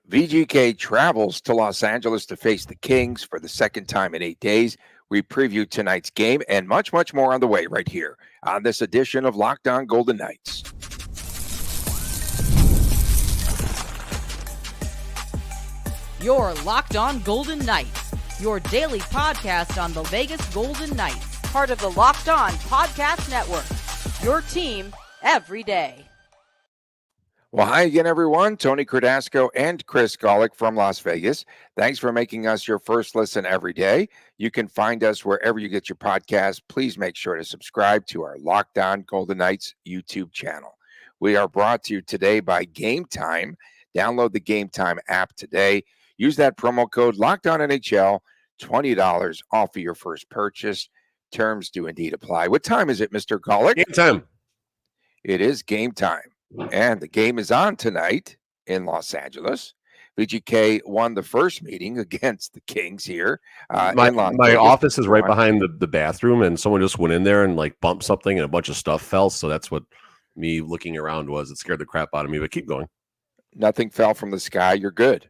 VGK travels to Los Angeles to face the Kings for the second time in 8 days. We preview tonight's game and much, much more on the way right here on this edition of Locked On Golden Knights. You're Locked On Golden Knights, your daily podcast on the Vegas Golden Knights, part of the Locked On Podcast Network, your team every day. Well, hi again, everyone. Tony Cardasco and Chris Golick from Las Vegas. Thanks for making us your first listen every day. You can find us wherever you get your podcasts. Please make sure to subscribe to our Locked On Golden Knights YouTube channel. We are brought to you today by Gametime. Download the Gametime app today. Use that promo code LOCKEDONNHL, $20 off of your first purchase. Terms do indeed apply. What time is it, Mr. Golick? Game time. It is game time. And the game is on tonight in Los Angeles. VGK won the first meeting against the Kings here. My office is right behind the bathroom, and someone just went in there and bumped something, and a bunch of stuff fell. So that's what me looking around was. It scared the crap out of me, but keep going. Nothing fell from the sky. You're good.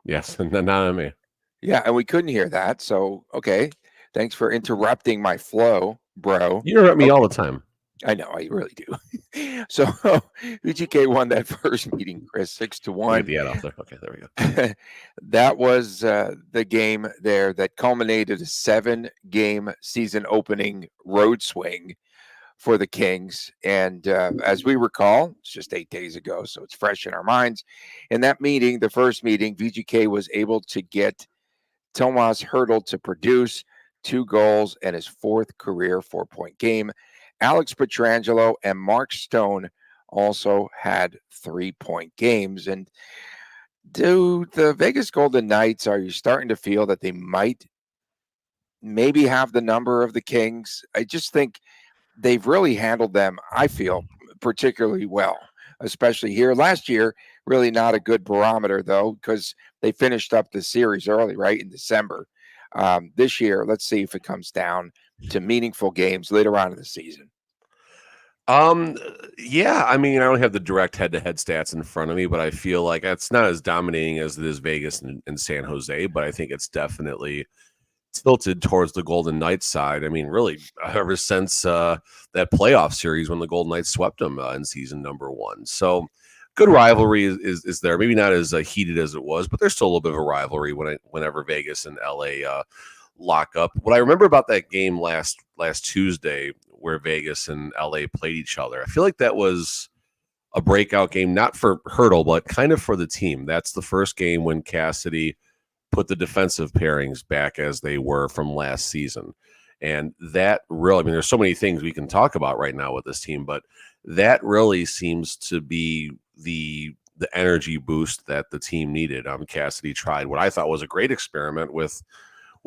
Yes, not on me. Yeah, and we couldn't hear that. So, okay. Thanks for interrupting my flow, bro. You interrupt me all the time. I know, I really do. So VGK won that first meeting, Chris, 6-1. Get the ad off there. Okay, there we go. That was the game there that culminated a 7-game season opening road swing for the Kings. And as we recall, it's just 8 days ago, so it's fresh in our minds. In that meeting, the first meeting, VGK was able to get Tomas Hertl to produce 2 goals and his 4th career 4-point game. Alex Pietrangelo and Mark Stone also had 3-point games. And do the Vegas Golden Knights, are you starting to feel that they might maybe have the number of the Kings? I just think they've really handled them, I feel, particularly well, especially here. Last year, really not a good barometer, though, because they finished up the series early, right, in December. This year, let's see if it comes down to meaningful games later on in the season. Yeah, I mean, I don't have the direct head-to-head stats in front of me, but I feel like it's not as dominating as it is Vegas and San Jose, but I think it's definitely tilted towards the Golden Knights side. I mean, really, ever since that playoff series when the Golden Knights swept them in season number 1. So good rivalry is there. Maybe not as heated as it was, but there's still a little bit of a rivalry whenever Vegas and LA lock up. What I remember about that game last Tuesday where Vegas and LA played each other, I feel like that was a breakout game, not for Hertl, but kind of for the team. That's the first game when Cassidy put the defensive pairings back as they were from last season. And that really, I mean, there's so many things we can talk about right now with this team, but that really seems to be the energy boost that the team needed. Cassidy tried what I thought was a great experiment with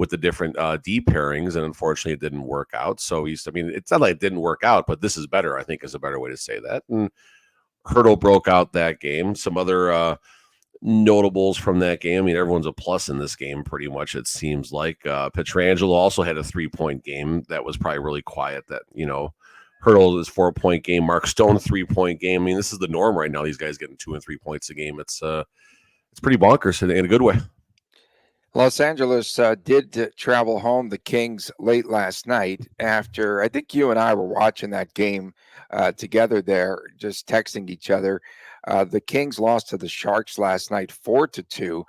the different D pairings, and unfortunately it didn't work out. So it's not like it didn't work out, but this is better, I think, is a better way to say that. And Hertl broke out that game. Some other notables from that game. I mean, everyone's a plus in this game, pretty much, it seems like. Pietrangelo also had a 3-point game that was probably really quiet. That, Hertl is 4-point game. Mark Stone 3-point game. I mean, this is the norm right now. These guys getting 2 and 3 points a game. It's pretty bonkers in a good way. Los Angeles did travel home, the Kings, late last night after, I think you and I were watching that game together there, just texting each other. The Kings lost to the Sharks last night, 4-2.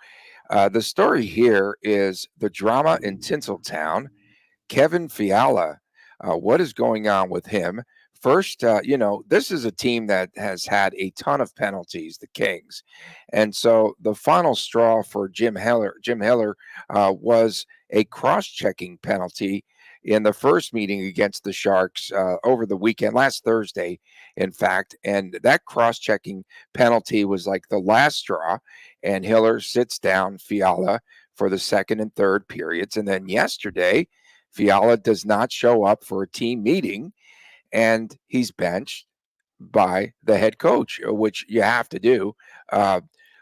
The story here is the drama in Tinseltown. Kevin Fiala, what is going on with him? First, this is a team that has had a ton of penalties, the Kings. And so the final straw for Jim Heller was a cross-checking penalty in the first meeting against the Sharks over the weekend, last Thursday, in fact. And that cross-checking penalty was like the last straw. And Hiller sits down Fiala for the second and third periods. And then yesterday, Fiala does not show up for a team meeting, and he's benched by the head coach, which you have to do.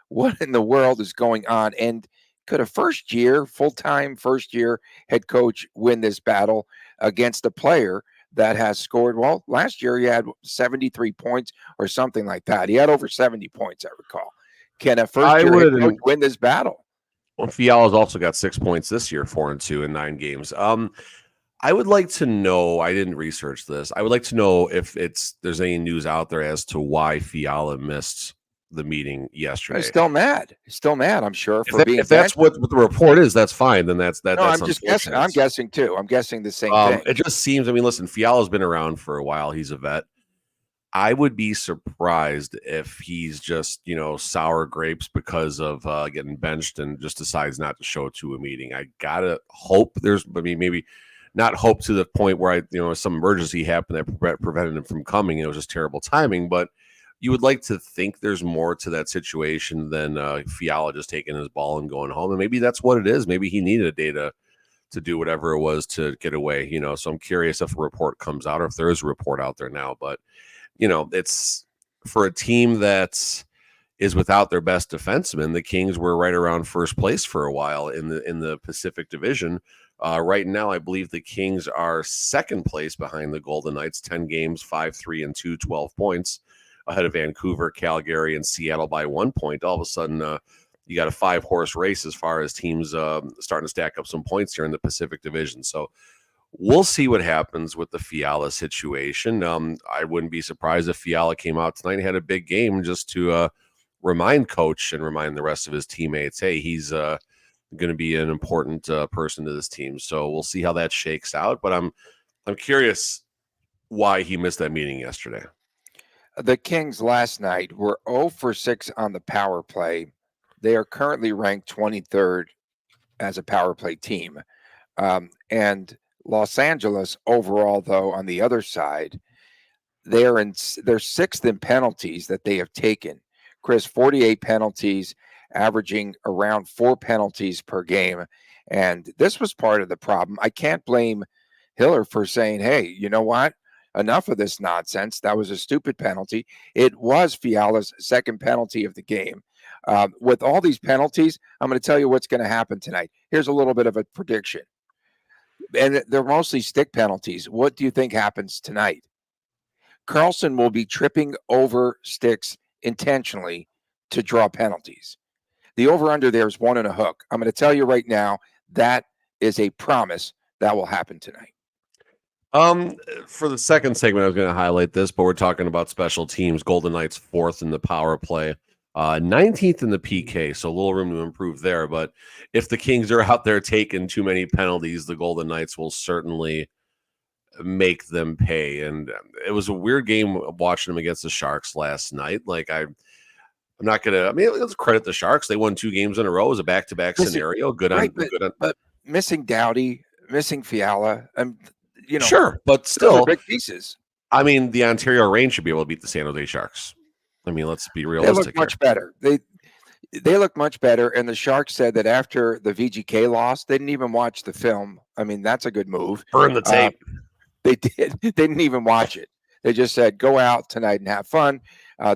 What in the world is going on? And could a full-time first-year head coach win this battle against a player that has scored? Well, last year he had 73 points or something like that. He had over 70 points, I recall. Can a I first-year head would. coach win this battle? Well, Fiala's also got 6 points this year, 4-2 in 9 games. I would like to know. I didn't research this. I would like to know if there's any news out there as to why Fiala missed the meeting He's yesterday. still mad. He's still mad, I'm sure, for being If that's benched. what the report is, that's fine. Then that's No, I'm just guessing. unfortunate. I'm guessing too. I'm guessing the same thing. It just seems. I mean, listen, Fiala's been around for a while. He's a vet. I would be surprised if he's just, sour grapes because of getting benched and just decides not to show to a meeting. I gotta hope maybe not hope to the point where some emergency happened that prevented him from coming. It was just terrible timing, but you would like to think there's more to that situation than Fiala just taking his ball and going home. And maybe that's what it is. Maybe he needed a day to do whatever it was to get away, So I'm curious if a report comes out or if there is a report out there now, but it's for a team that is without their best defenseman. The Kings were right around first place for a while in the Pacific Division. Right now, I believe the Kings are second place behind the Golden Knights, 10 games, 5-3-2, 12 points, ahead of Vancouver, Calgary, and Seattle by 1 point. All of a sudden, you got a 5-horse race as far as teams starting to stack up some points here in the Pacific Division. So we'll see what happens with the Fiala situation. I wouldn't be surprised if Fiala came out tonight and had a big game just to remind coach and remind the rest of his teammates, hey, he's going to be an important person to this team. So we'll see how that shakes out. But I'm curious why he missed that meeting yesterday. The Kings last night were 0 for 6 on the power play. They are currently ranked 23rd as a power play team. And Los Angeles overall, though, on the other side, they're 6th in penalties that they have taken. Chris, 48 penalties, averaging around 4 penalties per game. And this was part of the problem. I can't blame Hiller for saying, hey, you know what? Enough of this nonsense. That was a stupid penalty. It was Fiala's second penalty of the game. With all these penalties, I'm going to tell you what's going to happen tonight. Here's a little bit of a prediction. And they're mostly stick penalties. What do you think happens tonight? Carlson will be tripping over sticks intentionally to draw penalties. The over-under there is 1 and a hook. I'm going to tell you right now, that is a promise that will happen tonight. For the second segment, I was going to highlight this, but we're talking about special teams. Golden Knights 4th in the power play, 19th in the PK, so a little room to improve there. But if the Kings are out there taking too many penalties, the Golden Knights will certainly make them pay. And it was a weird game watching them against the Sharks last night. Like I'm not gonna. I mean, let's credit the Sharks. They won 2 games in a row. It was a back-to-back scenario. Good on. But missing Doughty, missing Fiala, sure, but still big pieces. I mean, the Ontario Reign should be able to beat the San Jose Sharks. I mean, let's be realistic. They look much better. They look much better. And the Sharks said that after the VGK loss, they didn't even watch the film. I mean, that's a good move. Burn the tape. They did. They didn't even watch it. They just said, go out tonight and have fun.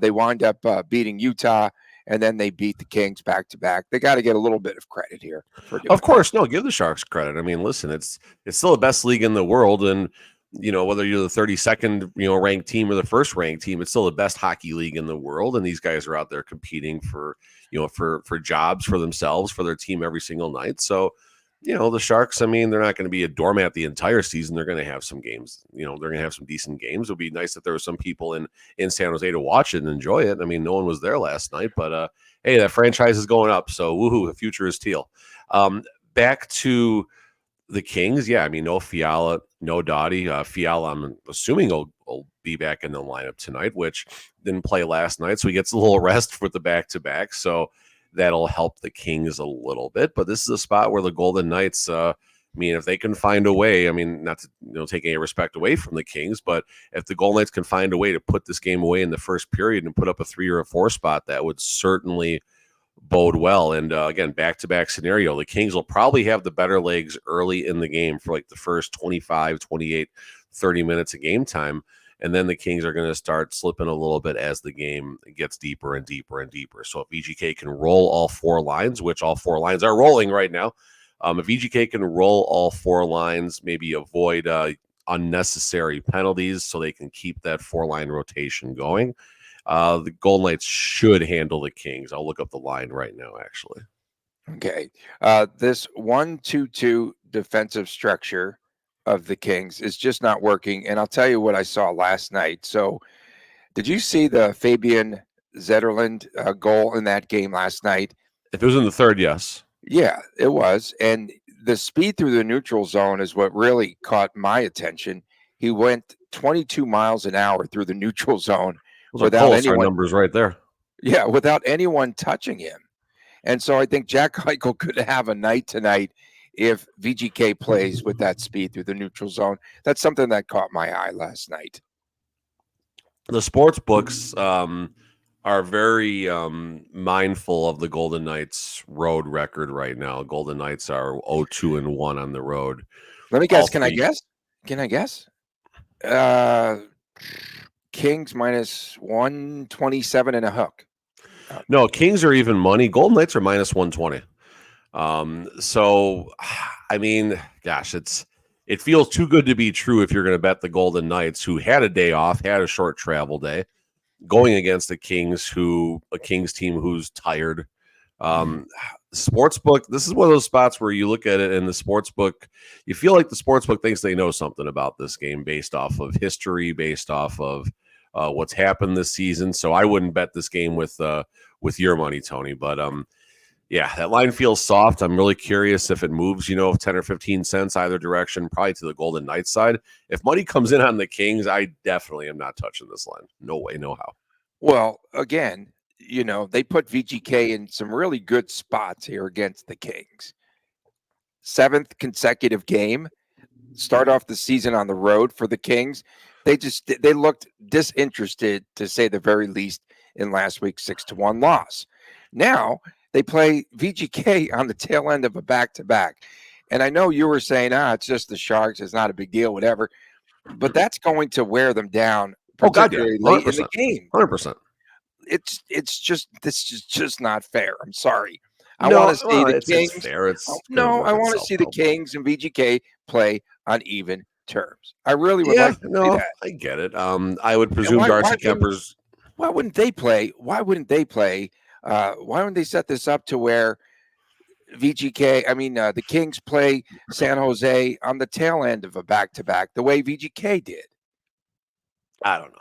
They wind up beating Utah, and then they beat the Kings back-to-back. They got to get a little bit of credit here. Of course. No, give the Sharks credit. I mean, listen, it's still the best league in the world, and whether you're the 32nd ranked team or the first ranked team, it's still the best hockey league in the world, and these guys are out there competing for for jobs for themselves, for their team every single night. So the Sharks, I mean, they're not going to be a doormat the entire season. They're going to have some games. They're going to have some decent games. It would be nice if there were some people in San Jose to watch it and enjoy it. I mean, no one was there last night, but hey, that franchise is going up, so woohoo, the future is teal. Back to the Kings, yeah, I mean, no Fiala, no Doughty. Fiala, I'm assuming will be back in the lineup tonight, which didn't play last night, so he gets a little rest with the back-to-back, so that'll help the Kings a little bit. But this is a spot where the Golden Knights, I mean, if they can find a way, I mean, not to take any respect away from the Kings, but if the Golden Knights can find a way to put this game away in the first period and put up a 3 or a 4 spot, that would certainly bode well. And again, back-to-back scenario, the Kings will probably have the better legs early in the game for like the first 25, 28, 30 minutes of game time. And then the Kings are going to start slipping a little bit as the game gets deeper and deeper and deeper. So if VGK can roll all 4 lines, which all 4 lines are rolling right now, if VGK can roll all 4 lines, maybe avoid unnecessary penalties so they can keep that 4-line rotation going, The Golden Knights should handle the Kings. I'll look up the line right now, actually. Okay. This 1-2-2 defensive structure of the Kings is just not working. And I'll tell you what I saw last night. So, did you see the Fabian Zetterlund goal in that game last night? If it was in the third, yes. Yeah, it was. And the speed through the neutral zone is what really caught my attention. He went 22 miles an hour through the neutral zone Those are without Kosar anyone, numbers right there. without anyone touching him. And so I think Jack Eichel could have a night tonight if VGK plays with that speed through the neutral zone. That's something that caught my eye last night. The sports books are very mindful of the Golden Knights road record right now. Golden Knights are 0-2-1 on the road. Let me guess. Can I guess? Kings minus 127 and a hook. No, Kings are even money. Golden Knights are minus 120. So, I mean, gosh, it feels too good to be true if you're going to bet the Golden Knights, who had a day off, had a short travel day, going against a Kings team who's tired. Sportsbook, this is one of those spots where you look at it and the sportsbook, you feel like the sportsbook thinks they know something about this game based off of history, based off of what's happened this season. So I wouldn't bet this game with your money, Tony. But yeah, that line feels soft. I'm really curious if it moves, 10 or 15 cents either direction, probably to the Golden Knights side. If money comes in on the Kings, I definitely am not touching this line. No way, no how. Well, again, they put VGK in some really good spots here against the Kings. 7th consecutive game. Start off the season on the road for the Kings. They looked disinterested, to say the very least, in last week's 6-1 loss. Now they play VGK on the tail end of a back-to-back. And I know you were saying, it's just the Sharks. It's not a big deal, whatever. But that's going to wear them down, particularly late in the game. 100%. This is just not fair. I'm sorry. I want to see the Kings. It's fair. I want to see the Kings and VGK play on even terms. I really would like to see that. I get it. I would presume Darcy Kemper's. Why wouldn't they play? Why wouldn't they set this up to where the Kings play San Jose on the tail end of a back-to-back the way VGK did? I don't know.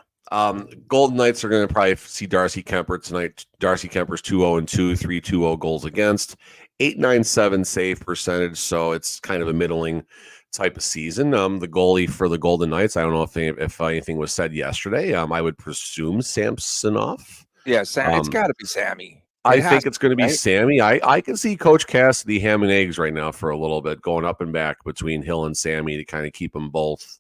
Golden Knights are going to probably see Darcy Kemper tonight. Darcy Kemper's 2-0-2, 3-2-0 goals against, 8.97 save percentage. So it's kind of a middling type of season. The goalie for the Golden Knights, I don't know if anything was said yesterday. I would presume Samsonov. Yeah, it's got to be Sammy. I think it's going to be Sammy. I can see Coach Cassidy ham and eggs right now for a little bit, going up and back between Hill and Sammy to kind of keep them both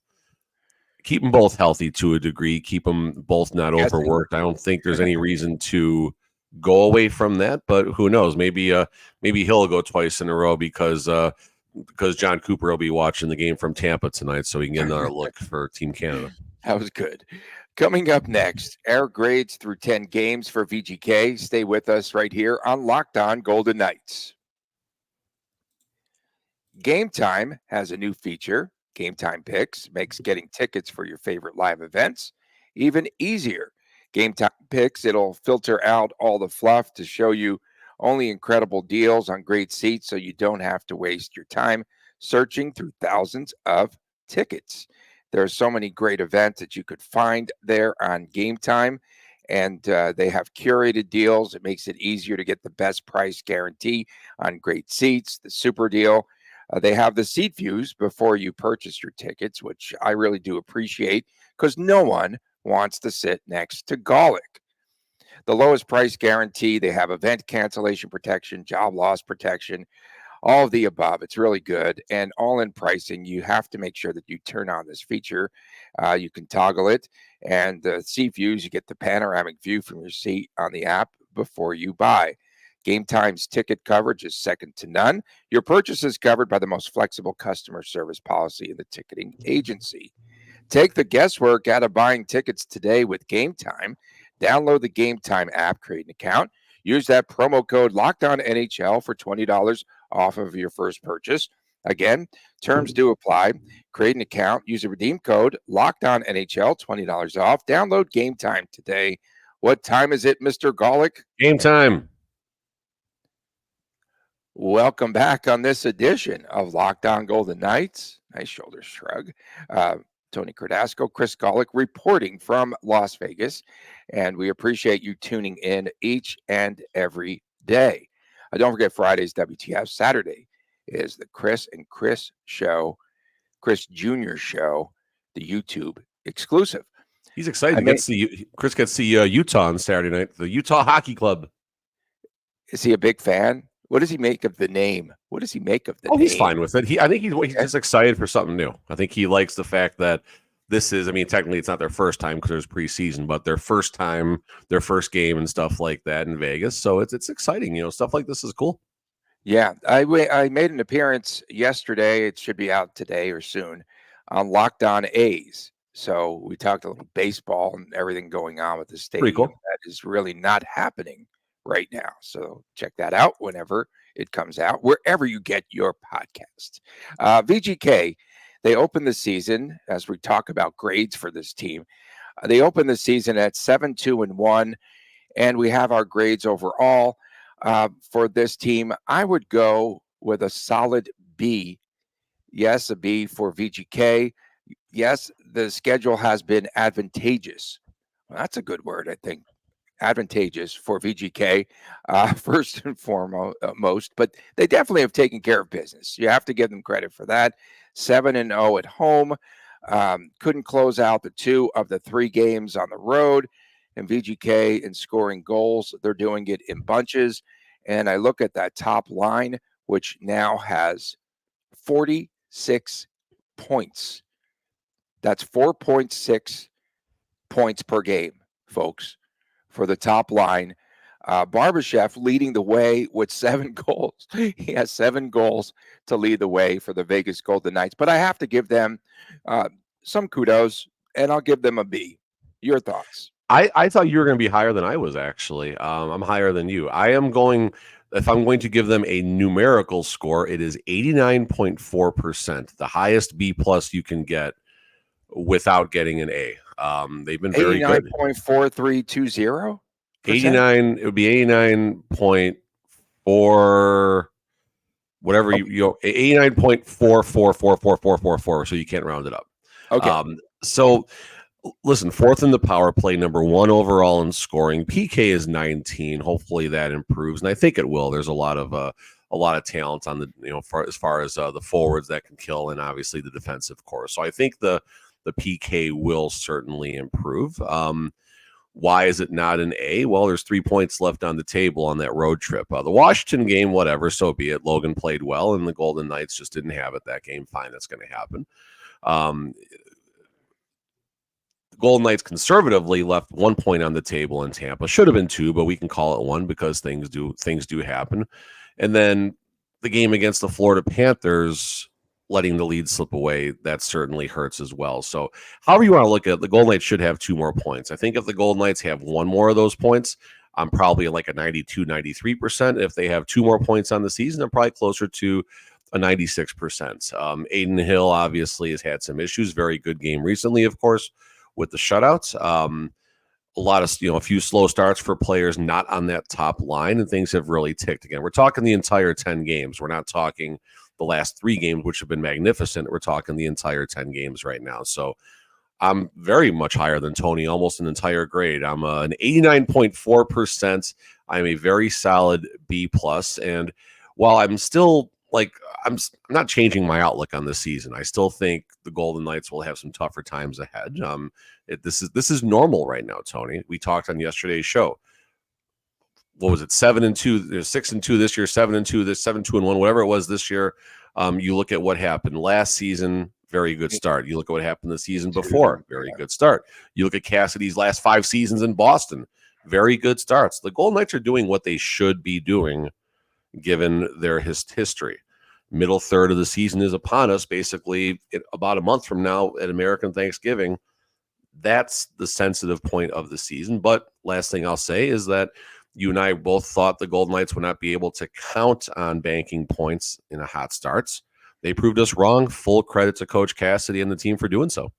healthy to a degree, keep them both not overworked. I don't think there's any reason to go away from that, but who knows? Maybe Hill will go twice in a row because John Cooper will be watching the game from Tampa tonight, so he can get another look for Team Canada. That was good. Coming up next, our grades through 10 games for VGK. Stay with us right here on Locked On Golden Knights. Gametime has a new feature. Gametime Picks makes getting tickets for your favorite live events even easier. Gametime Picks, it'll filter out all the fluff to show you only incredible deals on great seats so you don't have to waste your time searching through thousands of tickets. There are so many great events that you could find there on Gametime, and they have curated deals. It makes it easier to get the best price guarantee on great seats, the super deal. They have the seat views before you purchase your tickets, which I really do appreciate because no one wants to sit next to Golick. The lowest price guarantee, they have event cancellation protection, job loss protection, all of the above. It's really good. And all-in pricing, you have to make sure that you turn on this feature. You can toggle it. And the seat views, you get the panoramic view from your seat on the app before you buy. Gametime's ticket coverage is second to none. Your purchase is covered by the most flexible customer service policy in the ticketing agency. Take the guesswork out of buying tickets today with Gametime. Download the Gametime app, create an account. Use that promo code LOCKEDONNHL for $20 off of your first purchase. Again, terms do apply. Create an account. Use a redeem code LOCKEDONNHL, $20 off. Download Gametime today. What time is it, Mr. Golick? Game time. Welcome back on this edition of Locked On Golden Knights. Nice shoulder shrug. Tony Cardasco, Chris Golick reporting from Las Vegas, and we appreciate you tuning in each and every day. Don't forget Friday's WTF. Saturday is the Chris and Chris show, Chris Jr. show, the YouTube exclusive. He's excited. Chris gets to see Utah on Saturday night, the Utah Hockey Club. Is he a big fan? What does he make of the name? What does he make of the name? He's fine with it. I think he's just excited for something new. I think he likes the fact that this is, technically it's not their first time because there's preseason, but their first time, their first game and stuff like that in Vegas. So it's exciting. Stuff like this is cool. Yeah, I made an appearance yesterday. It should be out today or soon on Locked On A's. So we talked a little baseball and everything going on with the stadium. Cool. That is really not happening right now. So check that out whenever it comes out, wherever you get your podcast. VGK, they opened the season, as we talk about grades for this team, they opened the season at 7-2-1, and we have our grades overall for this team. I would go with a solid B. Yes, a B for VGK. Yes, the schedule has been advantageous. Well, that's a good word, I think. Advantageous for VGK, first and foremost, but they definitely have taken care of business. You have to give them credit for that. 7-0 at home. Couldn't close out the 2 of the 3 games on the road. And VGK in scoring goals, they're doing it in bunches. And I look at that top line, which now has 46 points. That's 4.6 points per game, folks, for the top line. Barbashev leading the way with 7 goals. He has 7 goals to lead the way for the Vegas Golden Knights. But I have to give them some kudos, and I'll give them a B. Your thoughts? I thought you were going to be higher than I was, actually. I'm higher than you. If I'm going to give them a numerical score, it is 89.4%, the highest B plus you can get without getting an A. They've been very good. 89.4320? 89, it would be 89.4, whatever okay. 89.444444, so you can't round it up. Okay. So listen, 4th in the power play, number 1 overall in scoring. PK is 19. Hopefully that improves, and I think it will. There's a lot of talent on the as far as the forwards that can kill, and obviously the defensive core. So I think the PK will certainly improve. Why is it not an A? Well, there's 3 points left on the table on that road trip. The Washington game, whatever, so be it. Logan played well, and the Golden Knights just didn't have it that game. Fine, that's going to happen. Golden Knights conservatively left 1 point on the table in Tampa. Should have been 2, but we can call it 1 because things do happen. And then the game against the Florida Panthers, letting the lead slip away, that certainly hurts as well. So however you want to look at it, the Golden Knights should have 2 more points. I think if the Golden Knights have 1 more of those points, I'm probably like a 92, 93%. If they have 2 more points on the season, I'm probably closer to a 96%. Aiden Hill obviously has had some issues. Very good game recently, of course, with the shutouts. A lot of, a few slow starts for players not on that top line, and things have really ticked again. We're talking the entire 10 games. We're not talking the last 3 games, which have been magnificent. We're talking the entire 10 games right now. So I'm very much higher than Tony, almost an entire grade. I'm an 89.4%. I'm a very solid B plus. And while I'm still I'm not changing my outlook on this season. I still think the Golden Knights will have some tougher times ahead. This is normal right now, Tony. We talked on yesterday's show. What was it? 7-2, 6-2 this year, 7-2 this, 7-2-1, whatever it was this year. You look at what happened last season, very good start. You look at what happened the season before, very good start. You look at Cassidy's last 5 seasons in Boston, very good starts. The Golden Knights are doing what they should be doing given their history. Middle third of the season is upon us, basically about a month from now at American Thanksgiving. That's the sensitive point of the season. But last thing I'll say is that you and I both thought the Golden Knights would not be able to count on banking points in a hot starts. They proved us wrong. Full credit to Coach Cassidy and the team for doing so.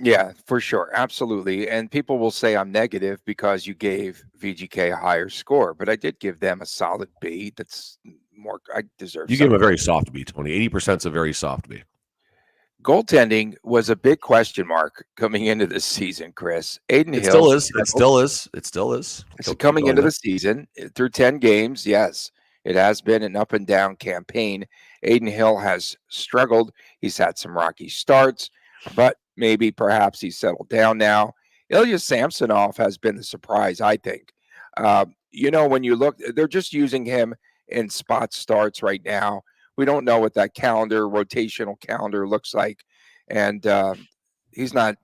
Yeah, for sure. Absolutely. And people will say I'm negative because you gave VGK a higher score, but I did give them a solid B. That's more, I deserve You give some him a credit. very soft B, Tony. 80% is a very soft B. Goaltending was a big question mark coming into this season, Chris. Aiden It Hill still is. It struggled. still is. It still is. So Keep coming going into there. the season through 10 games, yes, it has been an up and down campaign. Aiden Hill has struggled. He's had some rocky starts, but maybe perhaps he's settled down now. Ilya Samsonov has been the surprise, I think. When you look, they're just using him in spot starts right now. We don't know what that rotational calendar looks like. And he's not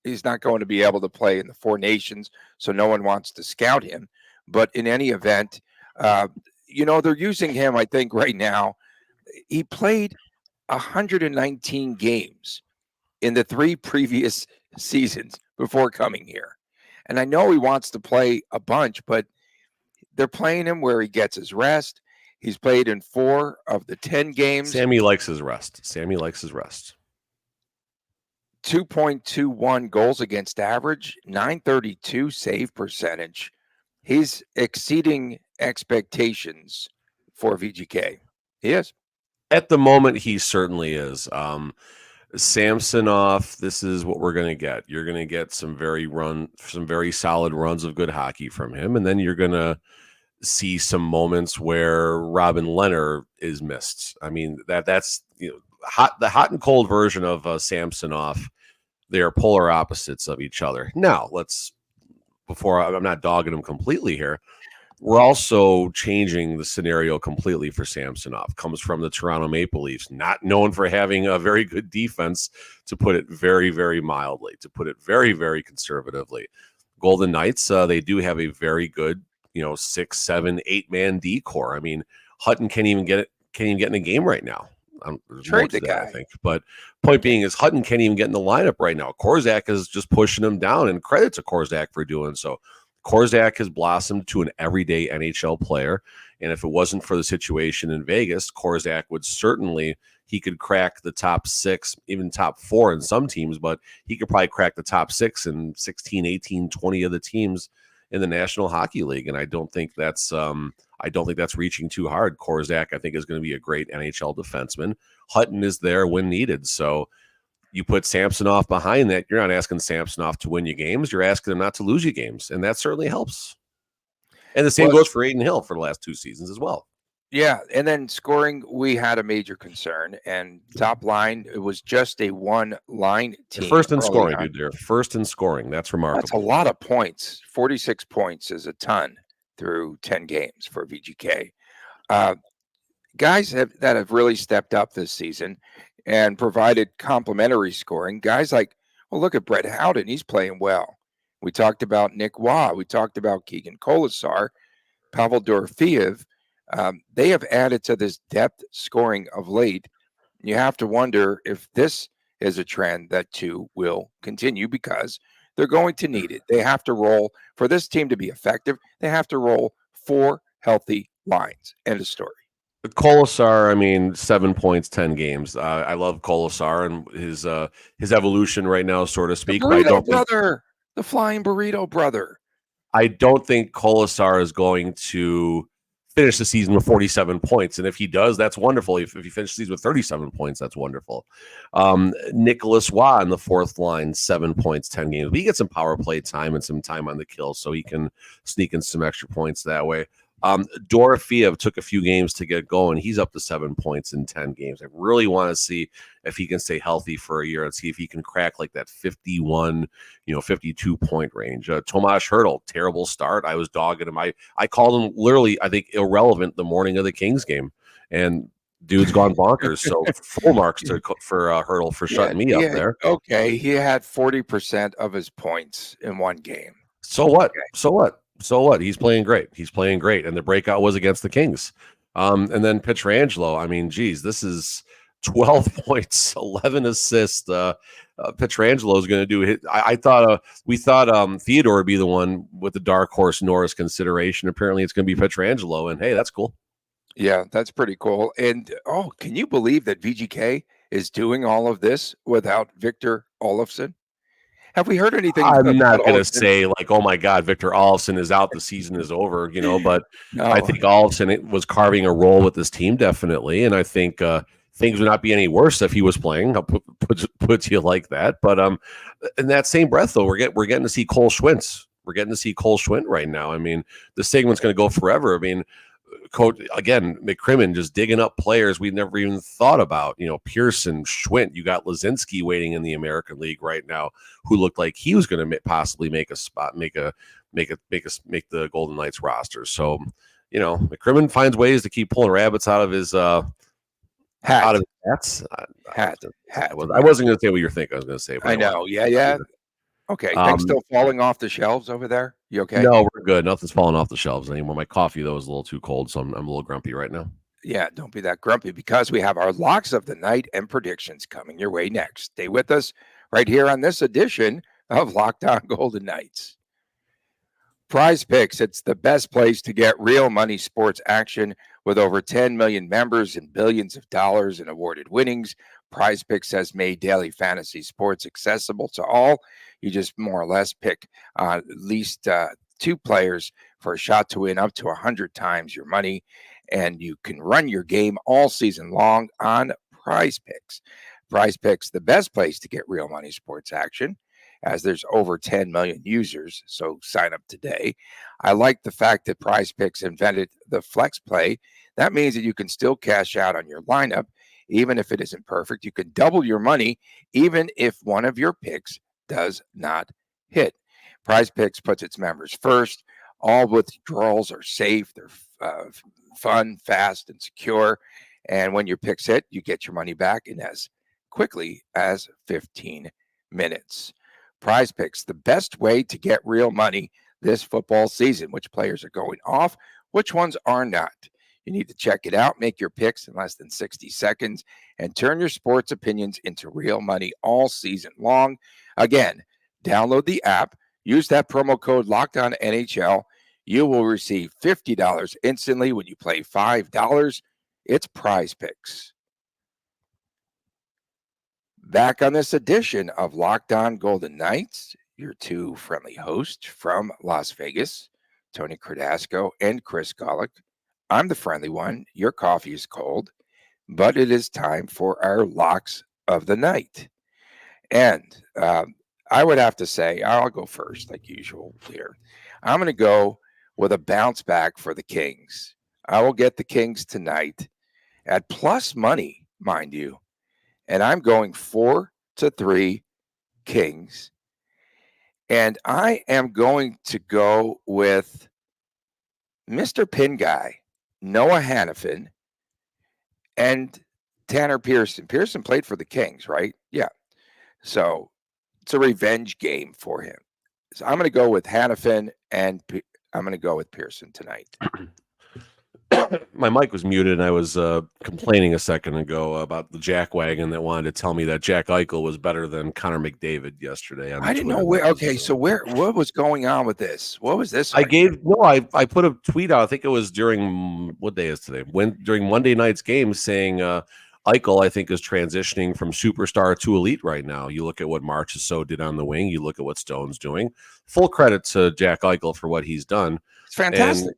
he's not going to be able to play in the Four Nations, so no one wants to scout him. But in any event, uh, they're using him, I think, right now. He played 119 games in the 3 previous seasons before coming here. And I know he wants to play a bunch, but they're playing him where he gets his rest. He's played in 4 of the 10 games. Sammy likes his rest. Sammy likes his rest. 2.21 goals against average, 932 save percentage. He's exceeding expectations for VGK. He is. At the moment, he certainly is. Samsonov, this is what we're going to get. You're going to get some very solid runs of good hockey from him, and then you're going to see some moments where Robin Leonard is missed. I mean, that's the hot and cold version of Samsonov. They are polar opposites of each other. Now, I'm not dogging him completely here. We're also changing the scenario completely for Samsonov. Comes from the Toronto Maple Leafs, not known for having a very good defense, to put it very, very mildly, to put it very, very conservatively. Golden Knights, they do have a very good, 6, 7, 8-man D core. I mean, Hutton can't even get in a game right now. There's more Trade to the that, I guy. think. But point being is Hutton can't even get in the lineup right now. Korczak is just pushing him down, and credit to Korczak for doing so. Korczak has blossomed to an everyday NHL player, and if it wasn't for the situation in Vegas, Korczak would certainly he could crack the top 6, even top 4 in some teams, but he could probably crack the top 6 in 16, 18, 20 of the teams in the National Hockey League, and I don't think that's reaching too hard. Korczak, I think, is going to be a great NHL defenseman. Hutton is there when needed, so you put Samsonov behind that, you're not asking Samsonov to win you games. You're asking him not to lose you games, and that certainly helps. And the same goes for Aiden Hill for the last 2 seasons as well. Yeah, and then scoring, we had a major concern, and top line, it was just a one-line team. They're first in scoring, dude. They're first in scoring. That's remarkable. That's a lot of points. 46 points is a ton through 10 games for VGK. Guys that have really stepped up this season and provided complementary scoring. Guys like, look at Brett Howden. He's playing well. We talked about Nick Waugh. We talked about Keegan Kosar, Pavel Dorofeev. They have added to this depth scoring of late. You have to wonder if this is a trend that too will continue because they're going to need it. They have to roll for this team to be effective. They have to roll 4 healthy lines. End of story. Kosar, I mean, 7 points, 10 games. I love Kosar and his evolution right now, so to speak. The flying burrito brother. I don't think Kosar is going to finish the season with 47 points. And if he does, that's wonderful. If he finishes the season with 37 points, that's wonderful. Nicholas Waugh in the 4th line, 7 points, 10 games. But he gets some power play time and some time on the kill, so he can sneak in some extra points that way. Dorofeev took a few games to get going. He's up to 7 points in 10 games. I really want to see if he can stay healthy for a year and see if he can crack like that 51, 52 point range. Tomas Hertl, terrible start. I was dogging him. I called him literally, I think, irrelevant the morning of the Kings game. And dude's gone bonkers. So full marks for Hertl for shutting me up there. Okay, he had 40% of his points in one game. So what? Okay. So what? He's playing great. And the breakout was against the Kings. And then Pietrangelo, I mean, geez, this is 12 points, 11 assists. Pietrangelo is going to do it. We thought Theodore would be the one with the dark horse Norris consideration. Apparently it's going to be Pietrangelo, and hey, that's cool. Yeah, that's pretty cool. And can you believe that VGK is doing all of this without Victor Olofsson? Have we heard anything I'm not about going to Olsen? say like, oh my God, Victor Olofsson is out. The season is over, but I No. think Olofsson was carving a role with this team definitely, and I think things would not be any worse if he was playing. I'll put you like that. But in that same breath, though, we're getting to see Cole Schwintz. We're getting to see Cole Schwint right now. I mean, the segment's going to go forever. I mean, coach again, McCrimmon just digging up players we never even thought about. Pearson, Schwint. You got Lazinski waiting in the American League right now, who looked like he was going to possibly make a spot, make the Golden Knights roster. So, McCrimmon finds ways to keep pulling rabbits out of his hat. Hats. Hat. I wasn't going to say what you're thinking. I was going to say. I know. Yeah. Okay. Things still falling off the shelves over there? You okay? No, we're good. Nothing's falling off the shelves anymore. My coffee, though, is a little too cold, so I'm a little grumpy right now. Yeah, don't be that grumpy because we have our locks of the night and predictions coming your way next. Stay with us right here on this edition of Locked On Golden Knights. PrizePicks, it's the best place to get real money sports action with over 10 million members and billions of dollars in awarded winnings. PrizePicks has made daily fantasy sports accessible to all. You just more or less pick at least 2 players for a shot to win up to 100 times your money, and you can run your game all season long on PrizePicks. PrizePicks, the best place to get real money sports action, as there's over 10 million users, so sign up today. I like the fact that PrizePicks invented the flex play. That means that you can still cash out on your lineup, even if it isn't perfect. You can double your money, even if one of your picks does not hit. PrizePicks puts its members first. All withdrawals are safe. They're fun, fast, and secure. And when your picks hit, you get your money back in as quickly as 15 minutes. PrizePicks, the best way to get real money this football season. Which players are going off, which ones are not. You need to check it out, make your picks in less than 60 seconds, and turn your sports opinions into real money all season long. Again, download the app, use that promo code LOCKEDONNHL. You will receive $50 instantly when you play $5. It's PrizePicks. Back on this edition of Locked On Golden Knights, your 2 friendly hosts from Las Vegas, Tony Cardasco and Chris Golick. I'm the friendly one. Your coffee is cold, but it is time for our locks of the night. And I would have to say, I'll go first like usual here. I'm going to go with a bounce back for the Kings. I will get the Kings tonight at plus money, mind you. And I'm going 4-3 Kings. And I am going to go with Mr. Pin Guy, Noah Hannafin, and Tanner Pearson. Pearson played for the Kings, right? Yeah. So it's a revenge game for him. So I'm going to go with Hannafin, and I'm going to go with Pearson tonight. My mic was muted, and I was complaining a second ago about the jackwagon that wanted to tell me that Jack Eichel was better than Connor McDavid yesterday. I didn't know where. Okay, so what was going on with this? What was this? I put a tweet out. I think it was during what day is today? During Monday night's game, saying Eichel, I think, is transitioning from superstar to elite right now. You look at what Marchessault did on the wing. You look at what Stone's doing. Full credit to Jack Eichel for what he's done. It's fantastic. And,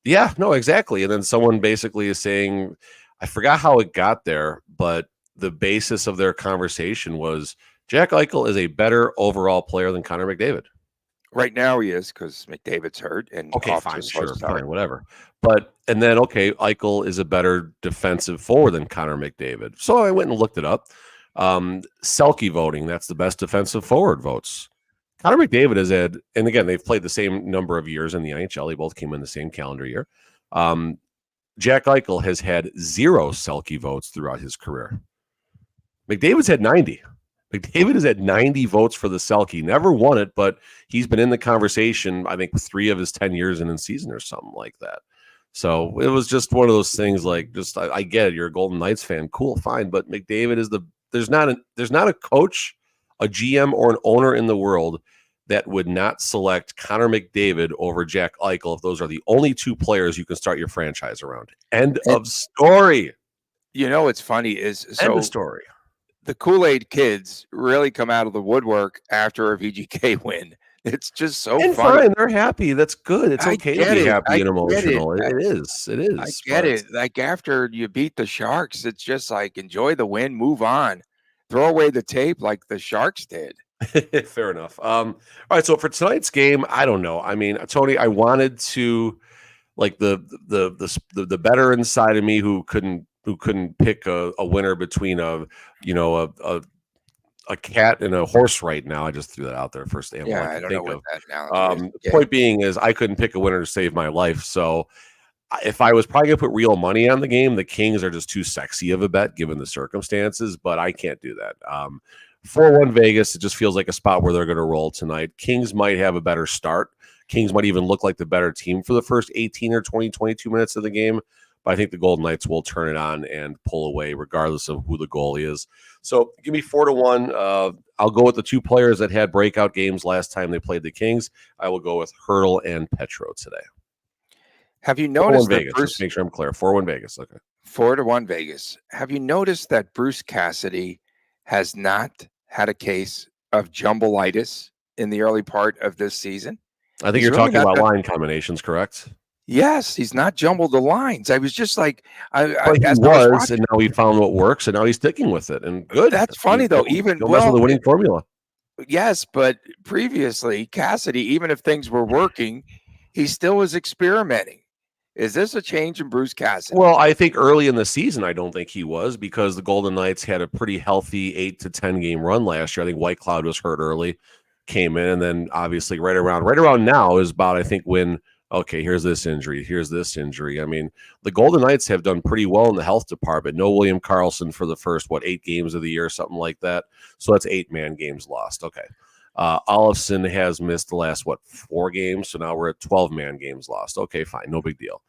yeah, no, exactly. And then someone basically is saying, I forgot how it got there, but the basis of their conversation was Jack Eichel is a better overall player than Connor McDavid. Right now he is, because McDavid's hurt. And okay, fine, sure, fine, whatever. And then, okay, Eichel is a better defensive forward than Connor McDavid. So I went and looked it up. Selke voting, that's the best defensive forward votes. Connor McDavid has had, and again, they've played the same number of years in the NHL. They both came in the same calendar year. Jack Eichel has had 0 Selke votes throughout his career. McDavid's had 90. McDavid has had 90 votes for the Selke. Never won it, but he's been in the conversation, I think, 3 of his 10 years in a season or something like that. So it was just one of those things like, just I get it, you're a Golden Knights fan. Cool, fine. But McDavid is there's not a coach, a GM, or an owner in the world that would not select Connor McDavid over Jack Eichel if those are the only 2 players you can start your franchise around. End of story. You know what's funny is End of story. the Kool-Aid kids really come out of the woodwork after a VGK win. It's just so And funny. fine, they're happy. That's good. It's I okay to get be it. happy I and get it. emotional. It is. It I is. get But it. Like after you beat the Sharks, it's just like enjoy the win, move on, throw away the tape like the Sharks did. fair enough. All right. So for tonight's game, I don't know. I mean, Tony, I wanted to like the better inside of me who couldn't pick a winner between a cat and a horse right now. I just threw that out there. First animal I Yeah, I could don't know think what of. that analogy is. The point being is I couldn't pick a winner to save my life. So if I was probably gonna put real money on the game, the Kings are just too sexy of a bet given the circumstances, but I can't do that. 4-1 Vegas, it just feels like a spot where they're gonna roll tonight. Kings might have a better start. Kings might even look like the better team for the first 18 or 20, 22 minutes of the game. But I think the Golden Knights will turn it on and pull away regardless of who the goalie is. So give me 4-1. I'll go with the two players that had breakout games last time they played the Kings. I will go with Hurdle and Petro today. Have you noticed that Vegas? Bruce? Just make sure I'm clear. 4-1 Vegas. Okay. 4-1 Vegas. Have you noticed that Bruce Cassidy has not had a case of jumblitis in the early part of this season? I think He's you're really talking not about that- line combinations, correct? Yes, he's not jumbled the lines. I was just like, But he as I was was, watching, and now he found what works, and now he's sticking with it. And good. that's funny though. Even don't mess with the winning formula. yes, but previously Cassidy, even if things were working, he still was experimenting. Is this a change in Bruce Cassidy? Well, I think early in the season, I don't think he was because the Golden Knights had a pretty healthy 8 to 10 game run last year. I think White Cloud was hurt early, came in, and then obviously right around now is about, I think, when, okay, here's this injury. I mean, the Golden Knights have done pretty well in the health department. No William Karlsson for the first, 8 games of the year, something like that. So that's 8-man games lost. Okay. Olofsson has missed the last, 4 games. So now we're at 12-man games lost. Okay, fine. No big deal.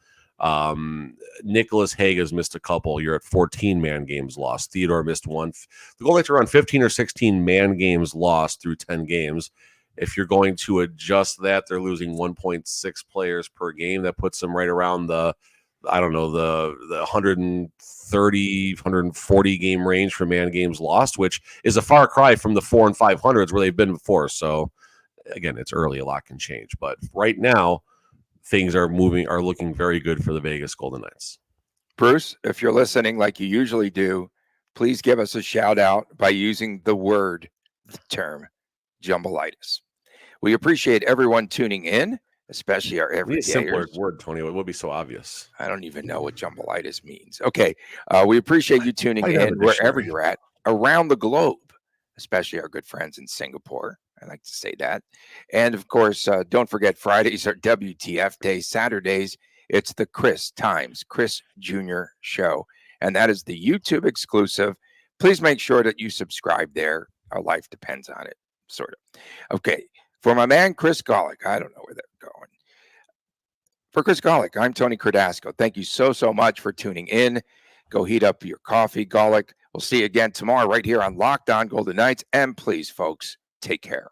Nicholas Hague has missed a couple. You're at 14-man games lost. Theodore missed one. The Golden Knights are on 15 or 16-man games lost through 10 games. If you're going to adjust that, they're losing 1.6 players per game. That puts them right around the 130, 140 game range for man games lost, which is a far cry from the 400 and 500s where they've been before. So again, it's early, a lot can change, but right now things are looking very good for the Vegas Golden Knights. Bruce, if you're listening like you usually do, please give us a shout out by using the term jumblitis. We appreciate everyone tuning in, especially our everydayers. Simpler word, Tony. It would be so obvious. I don't even know what jumblitis means. Okay. We appreciate you tuning in wherever you're at around the globe, especially our good friends in Singapore. I like to say that. And of course, don't forget Fridays are WTF days. Saturdays, it's the Chris Jr. show. And that is the YouTube exclusive. Please make sure that you subscribe there. Our life depends on it, sort of. Okay. For my man, Chris Golick, I don't know where they're going. For Chris Golick, I'm Tony Cardasco. Thank you so much for tuning in. Go heat up your coffee, Golick. We'll see you again tomorrow right here on Locked On Golden Knights. And please, folks, take care.